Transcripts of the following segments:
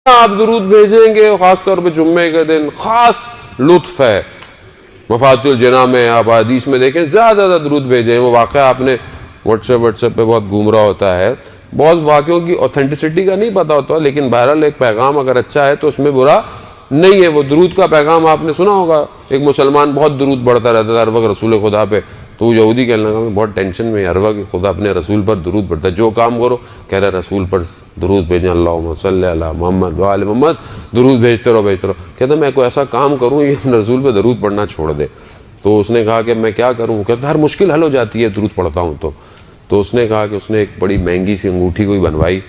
آپ درود بھیجیں گے، خاص طور پہ جمعے کے دن خاص لطف ہے. مفاتیح الجناح میں آپ حدیث میں دیکھیں زیادہ زیادہ درود بھیجیں. وہ واقعہ آپ نے واٹس ایپ پہ بہت گھوم رہا ہوتا ہے، بہت واقعوں کی اوتھینٹسٹی کا نہیں پتا ہوتا، لیکن بہرحال ایک پیغام اگر اچھا ہے تو اس میں برا نہیں ہے. وہ درود کا پیغام آپ نے سنا ہوگا، ایک مسلمان بہت درود پڑھتا رہتا تھا ہر وقت رسول خدا پہ، تو وہ یہودی کہنے لگا میں بہت ٹینشن میں ہر وقت خدا اپنے رسول پر درود پڑھتا ہے، جو کام کرو کہہ رہا رسول پر درود بھیجیں، اللہم صلی علی محمد وآل محمد، درود بھیجتے رہو بھیجتے رہو. کہتا میں کوئی ایسا کام کروں یہ اپنے رسول پہ درود پڑھنا چھوڑ دے. تو اس نے کہا کہ میں کیا کروں؟ کہتا ہر مشکل حل ہو جاتی ہے درود پڑھتا ہوں تو اس نے کہا کہ اس نے ایک بڑی مہنگی سی انگوٹھی کوئی بنوائی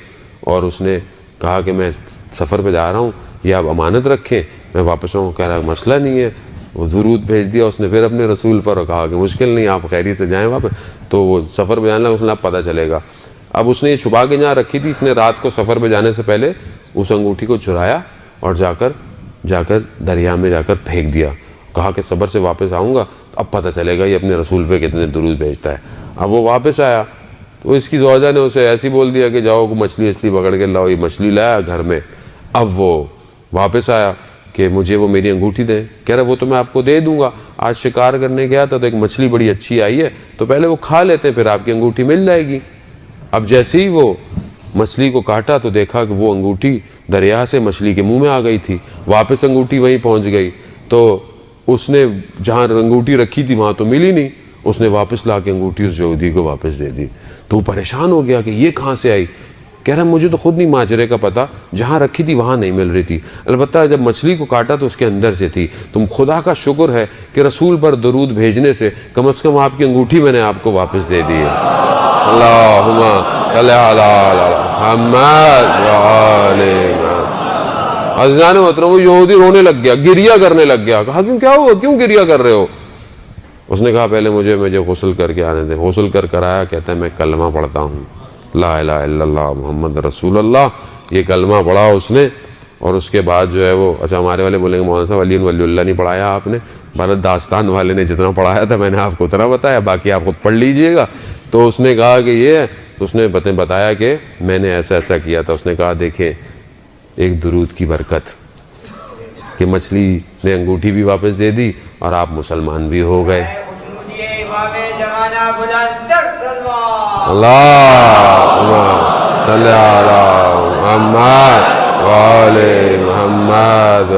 اور اس نے کہا کہ میں سفر پہ جا رہا ہوں، یہ آپ امانت رکھیں، میں واپس آؤں. کہہ رہا مسئلہ نہیں ہے. وہ درود بھیج دیا اس نے پھر اپنے رسول پر، کہا کہ مشکل نہیں، آپ خیریت سے جائیں واپس. تو وہ سفر پہ جانے لگا، اس نے اب پتہ چلے گا. اب اس نے یہ چھپا کے جہاں رکھی تھی، اس نے رات کو سفر پہ جانے سے پہلے اس انگوٹھی کو چرایا اور جا کر دریا میں جا کر پھینک دیا. کہا کہ صبر سے واپس آؤں گا تو اب پتہ چلے گا یہ اپنے رسول پہ کتنے درود بھیجتا ہے. اب وہ واپس آیا تو اس کی زوجہ نے اسے ایسی بول دیا کہ جاؤ مچھلی پکڑ کے لاؤ. یہ مچھلی لایا گھر میں. اب وہ واپس آیا کہ مجھے وہ میری انگوٹھی دیں. کہہ رہا وہ تو میں آپ کو دے دوں گا، آج شکار کرنے گیا تھا تو ایک مچھلی بڑی اچھی آئی ہے تو پہلے وہ کھا لیتے ہیں پھر آپ کی انگوٹھی مل جائے گی. اب جیسے ہی وہ مچھلی کو کاٹا تو دیکھا کہ وہ انگوٹھی دریا سے مچھلی کے منہ میں آ گئی تھی. واپس انگوٹھی وہیں پہنچ گئی تو اس نے جہاں انگوٹھی رکھی تھی وہاں تو ملی نہیں. اس نے واپس لا کے انگوٹھی اس یہودی کو واپس دے دی. تو وہ پریشان ہو گیا کہ یہ کہاں سے آئی. کہہ رہا مجھے تو خود نہیں ماجرے کا پتہ، جہاں رکھی تھی وہاں نہیں مل رہی تھی، البتہ جب مچھلی کو کاٹا تو اس کے اندر سے تھی. تم خدا کا شکر ہے کہ رسول پر درود بھیجنے سے کم از کم آپ کی انگوٹھی میں نے آپ کو واپس دے دی ہے. اللہم صلی علی محمد وآل محمد. عزیزان محترم وہ یہودی رونے لگ گیا، گریہ کرنے لگ گیا. کہا کیا ہوا، کیوں گریہ کر رہے ہو؟ اس نے کہا پہلے مجھے غسل کر کے آنے دیں. غسل کر آیا، کہتا ہے میں کلمہ پڑھتا ہوں، لا الہ الا اللہ محمد رسول اللہ. یہ کلمہ پڑھا اس نے اور اس کے بعد جو ہے وہ اچھا ہمارے والے بولیں گے مولانا صاحب علی ولی اللہ نہیں پڑھایا آپ نے. بھارت داستان والے نے جتنا پڑھایا تھا میں نے آپ کو اتنا بتایا، باقی آپ خود پڑھ لیجئے گا. تو اس نے کہا کہ یہ ہے، تو اس نے بتایا کہ میں نے ایسا کیا تھا. اس نے کہا دیکھیں ایک درود کی برکت کہ مچھلی نے انگوٹھی بھی واپس دے دی اور آپ مسلمان بھی ہو گئے. اللہم صلی علی محمد وآل محمد.